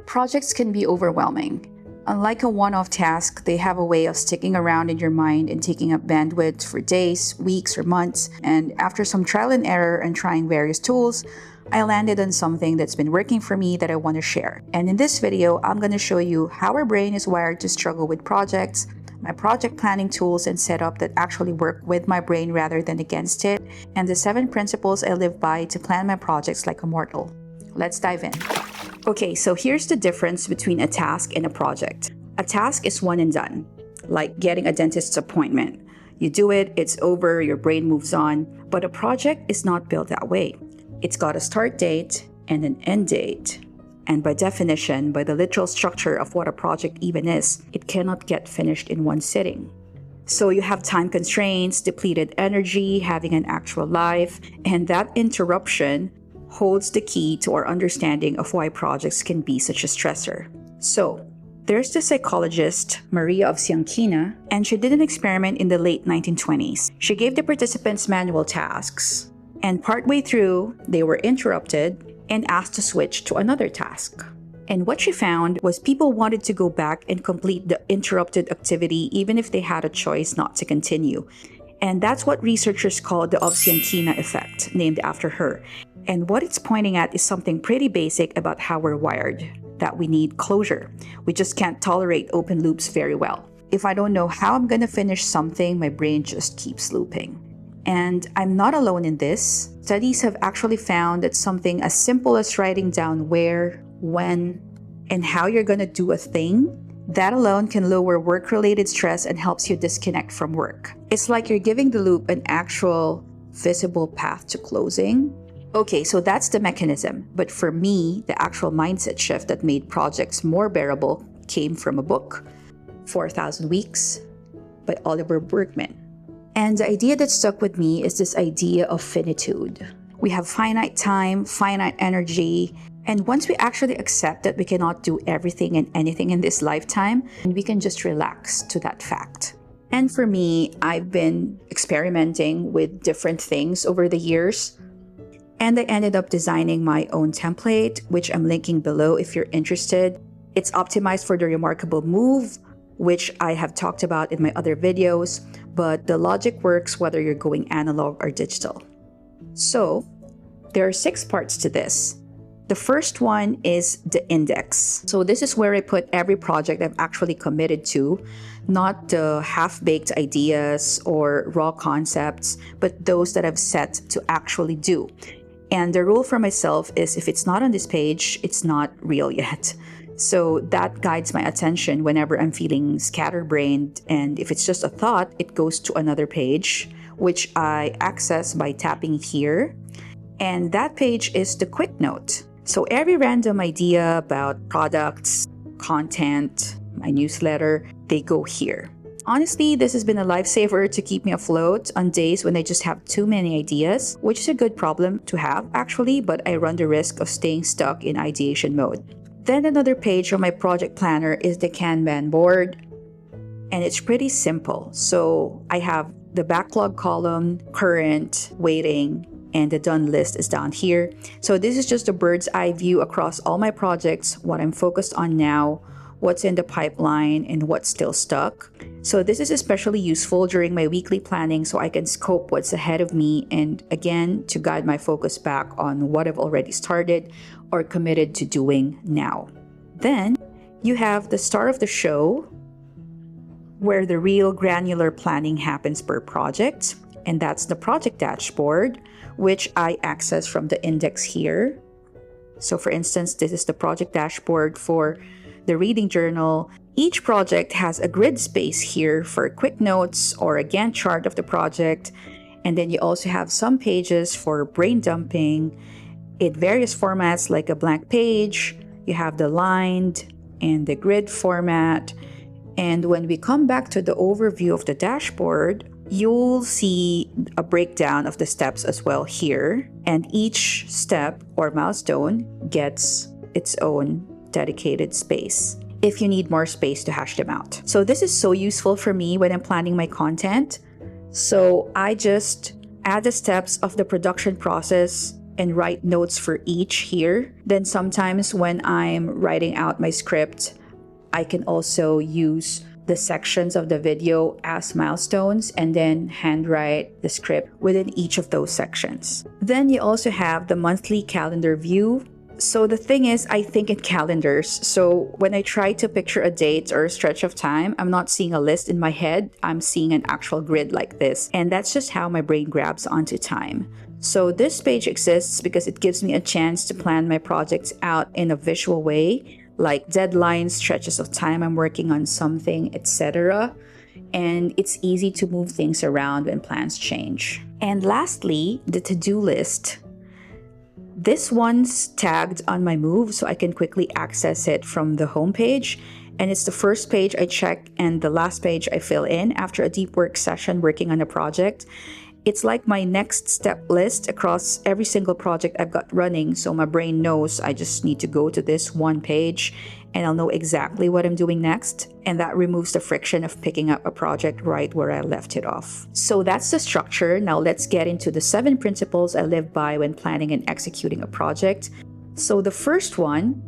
Projects can be overwhelming. Unlike a one-off task, they have a way of sticking around in your mind and taking up bandwidth for days, weeks, or months. And after some trial and error and trying various tools, I landed on something that's been working for me that I want to share. And in this video, I'm going to show you how our brain is wired to struggle with projects, my project planning tools and setup that actually work with my brain rather than against it, and the 7 principles I live by to plan my projects like a mortal. Let's dive in. Okay, so here's the difference between a task and a project. A task is one and done, like getting a dentist's appointment. You do it, it's over, your brain moves on. But a project is not built that way. It's got a start date and an end date. And by definition, by the literal structure of what a project even is, it cannot get finished in one sitting. So you have time constraints, depleted energy, having an actual life, and that interruption holds the key to our understanding of why projects can be such a stressor. So, there's the psychologist Maria of Siankina, and she did an experiment in the late 1920s. She gave the participants manual tasks, and partway through, they were interrupted and asked to switch to another task. And what she found was people wanted to go back and complete the interrupted activity even if they had a choice not to continue. And that's what researchers call the Siankina effect, named after her. And what it's pointing at is something pretty basic about how we're wired, that we need closure. We just can't tolerate open loops very well. If I don't know how I'm going to finish something, my brain just keeps looping. And I'm not alone in this. Studies have actually found that something as simple as writing down where, when, and how you're going to do a thing, that alone can lower work-related stress and helps you disconnect from work. It's like you're giving the loop an actual visible path to closing. Okay, so that's the mechanism. But for me, the actual mindset shift that made projects more bearable came from a book, 4,000 Weeks by Oliver Burkeman. And the idea that stuck with me is this idea of finitude. We have finite time, finite energy, and once we actually accept that we cannot do everything and anything in this lifetime, we can just relax to that fact. And for me, I've been experimenting with different things over the years, and I ended up designing my own template, which I'm linking below if you're interested. It's optimized for the remarkable move, which I have talked about in my other videos, but the logic works whether you're going analog or digital. So, there are 6 parts to this. The first one is the index. So this is where I put every project I've actually committed to, not the half-baked ideas or raw concepts, but those that I've set to actually do. And the rule for myself is if it's not on this page, it's not real yet. So that guides my attention whenever I'm feeling scatterbrained. And if it's just a thought, it goes to another page, which I access by tapping here. And that page is the quick note. So every random idea about products, content, my newsletter, they go here. Honestly, this has been a lifesaver to keep me afloat on days when I just have too many ideas, which is a good problem to have actually, but I run the risk of staying stuck in ideation mode. Then another page on my project planner is the Kanban board, and it's pretty simple. So I have the backlog column, current, waiting, and the done list is down here. So this is just a bird's eye view across all my projects, what I'm focused on now, what's in the pipeline, and what's still stuck. So this is especially useful during my weekly planning so I can scope what's ahead of me and again to guide my focus back on what I've already started or committed to doing now. Then you have the star of the show where the real granular planning happens per project, and that's the project dashboard, which I access from the index here. So for instance, this is the project dashboard for the reading journal. Each project has a grid space here for quick notes or a Gantt chart of the project. And then you also have some pages for brain dumping in various formats like a blank page. You have the lined and the grid format. And when we come back to the overview of the dashboard, you'll see a breakdown of the steps as well here. And each step or milestone gets its own dedicated space if you need more space to hash them out. So this is so useful for me when I'm planning my content. So I just add the steps of the production process and write notes for each here. Then sometimes when I'm writing out my script, I can also use the sections of the video as milestones and then handwrite the script within each of those sections. Then you also have the monthly calendar view. So the thing is, I think in calendars. So when I try to picture a date or a stretch of time, I'm not seeing a list in my head. I'm seeing an actual grid like this. And that's just how my brain grabs onto time. So this page exists because it gives me a chance to plan my projects out in a visual way, like deadlines, stretches of time I'm working on something, etc. And it's easy to move things around when plans change. And lastly, the to-do list. This one's tagged on my Move so I can quickly access it from the home page. And it's the first page I check and the last page I fill in after a deep work session working on a project. It's like my next step list across every single project I've got running, so my brain knows I just need to go to this one page and I'll know exactly what I'm doing next. And that removes the friction of picking up a project right where I left it off. So that's the structure. Now let's get into the 7 principles I live by when planning and executing a project. So the first one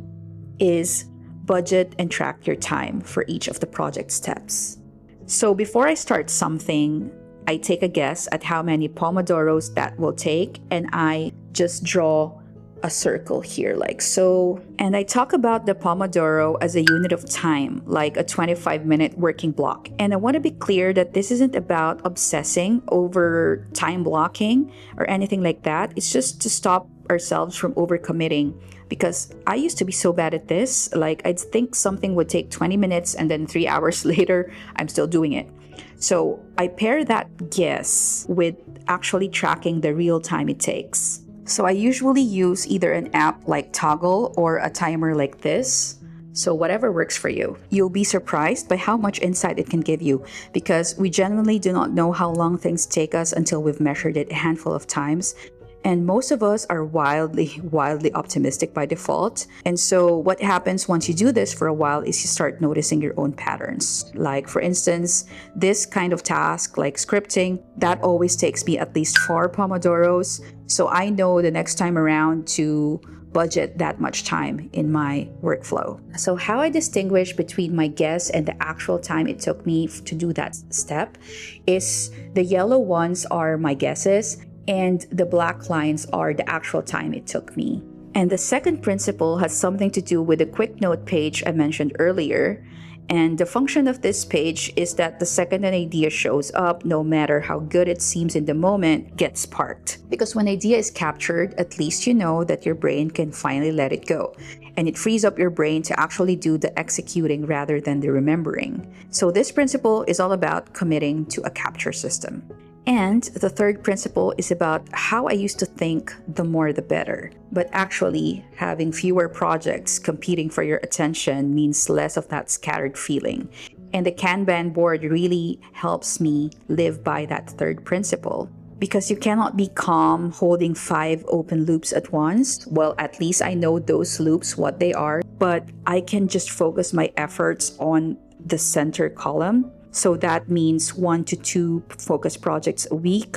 is budget and track your time for each of the project steps. So before I start something, I take a guess at how many pomodoros that will take, and I just draw a circle here like so. And I talk about the pomodoro as a unit of time, like a 25-minute working block. And I want to be clear that this isn't about obsessing over time blocking or anything like that. It's just to stop ourselves from overcommitting, because I used to be so bad at this. Like, I'd think something would take 20 minutes and then 3 hours later, I'm still doing it. So I pair that guess with actually tracking the real time it takes. So I usually use either an app like Toggle or a timer like this. So whatever works for you. You'll be surprised by how much insight it can give you, because we generally do not know how long things take us until we've measured it a handful of times. And most of us are wildly optimistic by default. And so what happens once you do this for a while is you start noticing your own patterns. Like, for instance, this kind of task like scripting, that always takes me at least 4 pomodoros. So I know the next time around to budget that much time in my workflow. So how I distinguish between my guess and the actual time it took me to do that step is the yellow ones are my guesses, and the black lines are the actual time it took me. And the second principle has something to do with the quick note page I mentioned earlier. And the function of this page is that the second an idea shows up, no matter how good it seems in the moment, gets sparked. Because when idea is captured, at least you know that your brain can finally let it go. And it frees up your brain to actually do the executing rather than the remembering. So this principle is all about committing to a capture system. And the third principle is about how I used to think the more the better. But actually, having fewer projects competing for your attention means less of that scattered feeling. And the Kanban board really helps me live by that third principle. Because you cannot be calm holding 5 open loops at once. Well, at least I know those loops, what they are. But I can just focus my efforts on the center column. So that means 1 to 2 focus projects a week.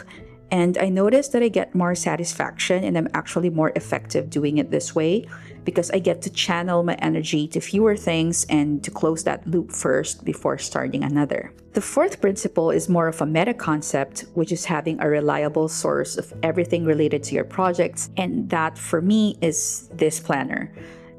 And I noticed that I get more satisfaction and I'm actually more effective doing it this way, because I get to channel my energy to fewer things and to close that loop first before starting another. The fourth principle is more of a meta concept, which is having a reliable source of everything related to your projects. And that for me is this planner.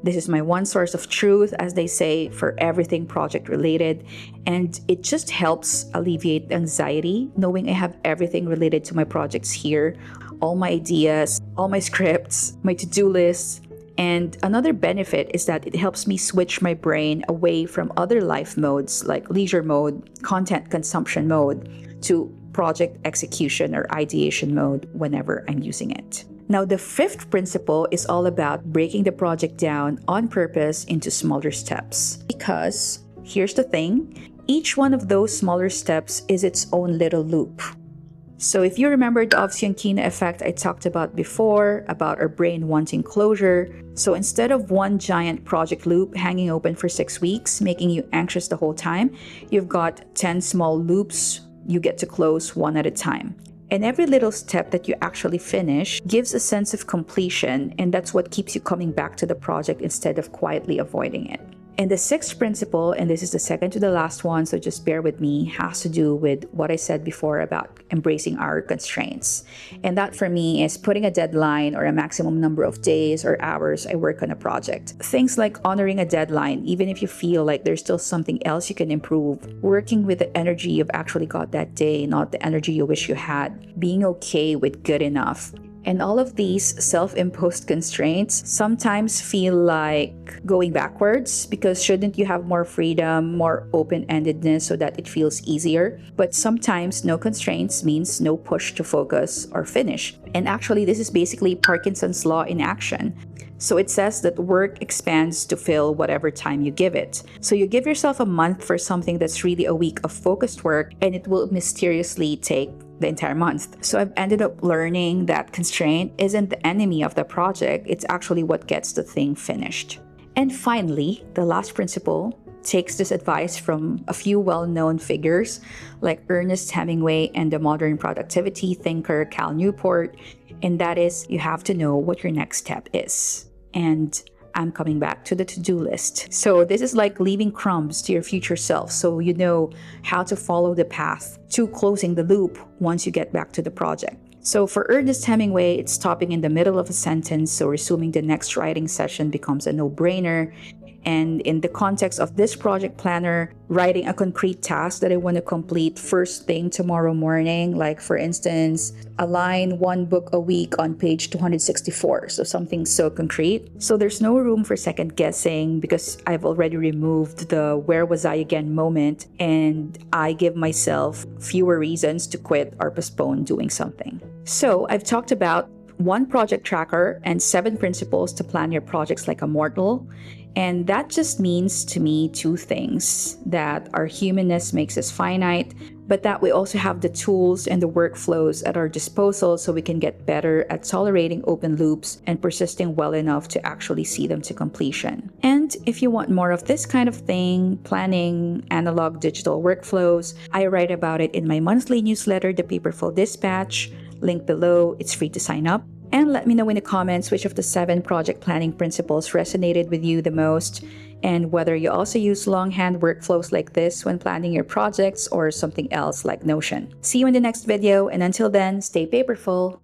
This is my one source of truth, as they say, for everything project related. And it just helps alleviate anxiety, knowing I have everything related to my projects here, all my ideas, all my scripts, my to-do lists. And another benefit is that it helps me switch my brain away from other life modes like leisure mode, content consumption mode, to project execution or ideation mode whenever I'm using it. Now, the fifth principle is all about breaking the project down on purpose into smaller steps. Because, here's the thing, each one of those smaller steps is its own little loop. So if you remember the Ovsyankina effect I talked about before, about our brain wanting closure, so instead of one giant project loop hanging open for 6 weeks, making you anxious the whole time, you've got 10 small loops you get to close one at a time. And every little step that you actually finish gives a sense of completion, and that's what keeps you coming back to the project instead of quietly avoiding it. And the sixth principle, and this is the second to the last one, so just bear with me, has to do with what I said before about embracing our constraints. And that for me is putting a deadline or a maximum number of days or hours I work on a project. Things like honoring a deadline, even if you feel like there's still something else you can improve, working with the energy you've actually got that day, not the energy you wish you had, being okay with good enough. And all of these self-imposed constraints sometimes feel like going backwards, because shouldn't you have more freedom, more open-endedness so that it feels easier? But sometimes no constraints means no push to focus or finish. And actually, this is basically Parkinson's law in action. So it says that work expands to fill whatever time you give it. So you give yourself a month for something that's really a week of focused work, and it will mysteriously take the entire month. So I've ended up learning that constraint isn't the enemy of the project, it's actually what gets the thing finished. And finally, the last principle takes this advice from a few well-known figures like Ernest Hemingway and the modern productivity thinker Cal Newport, and that is, you have to know what your next step is. And I'm coming back to the to-do list. So this is like leaving crumbs to your future self, so you know how to follow the path to closing the loop once you get back to the project. So for Ernest Hemingway, it's stopping in the middle of a sentence, so resuming the next writing session becomes a no-brainer. And in the context of this project planner, writing a concrete task that I want to complete first thing tomorrow morning, like for instance, align one book a week on page 264. So something so concrete. So there's no room for second guessing because I've already removed the where was I again moment, and I give myself fewer reasons to quit or postpone doing something. So I've talked about 1 project tracker and 7 principles to plan your projects like a mortal. And that just means to me 2 things: that our humanness makes us finite, but that we also have the tools and the workflows at our disposal so we can get better at tolerating open loops and persisting well enough to actually see them to completion. And if you want more of this kind of thing, planning analog digital workflows, I write about it in my monthly newsletter, The Paperful Dispatch. Link below, it's free to sign up. And let me know in the comments which of the 7 project planning principles resonated with you the most, and whether you also use longhand workflows like this when planning your projects or something else like Notion. See you in the next video, and until then, stay paperful.